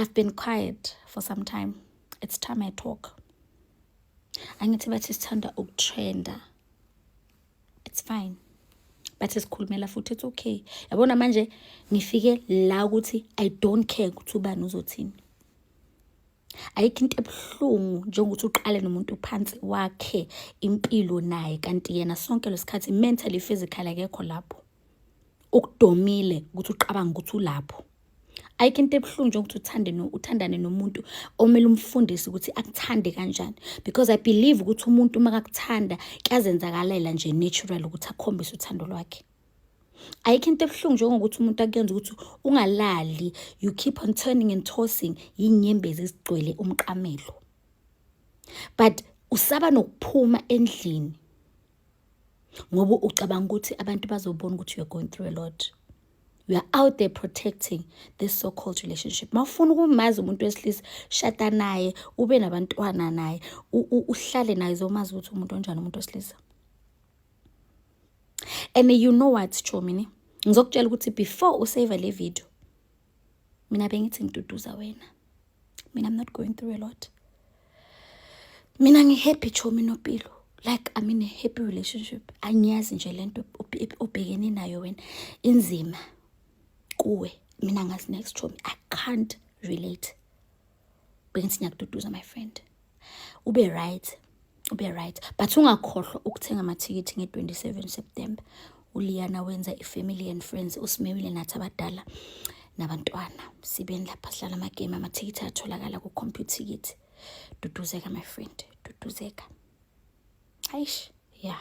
I've been quiet for some time. It's time I talk. Angithi bathi sithanda ukutrenda. It's fine. But sikhulumela futhi it's okay. Yabona manje ngifike la ukuthi I don't care ukuthi ubani uzothini. Ayikho into ebuhlungu njengokuthi uqale nomuntu phansi wakhe impilo naye kanti yena sonke lesikhathi mentally physically akekho lapho. Ukudomile ukuthi uqabanga ukuthi ulapho. Ayikho into ebuhlungu njengokuthi uthandane nomuntu omele umfundisi ukuthi akuthande kanjani, because I believe ukuthi umuntu makakuthanda kuyazenzakalela nje natural ukuthi akhombise uthando lwakhe. Ayikho into ebuhlungu njengokuthi umuntu akuyenza ukuthi ungalali, you keep on turning and tossing inyembezi ezigcwele umqamelo. But usaba nokuphuma endlini ngoba ucabanga ukuthi abantu bazobona ukuthi you are going through a lot. You are out there protecting this so-called relationship. Mawufuna ukumazi umuntu wesilisa, shada naye, ube nabantwana naye, uhlale naye zomazi ukuthi umuntu onjani umuntu wesilisa. And you know what, Chomini? Ngizokutshela ukuthi before usave le video, mina bengithi ngiduduza wena. Mina I'm not going through a lot. Mina ngi-happy Chomi noPilo. Like I'm in a happy relationship. Angiyazi nje lento obhekene nayo wena inzima kuwe. Mina ngazi next Chomi. I can't relate. Bengithi ngiyakududuza my friend. Ube right. But ungakhohlwa ukuthenga amathikithi nge-27 September. uLiana wenza i-family and friends, uSimewile nathi abadala nabantwana. Sibeni lapha sihlala amagame, amathikithi atholakala ku-computer ticket. Duduzeka my friend, duduzeka. Aish, yeah.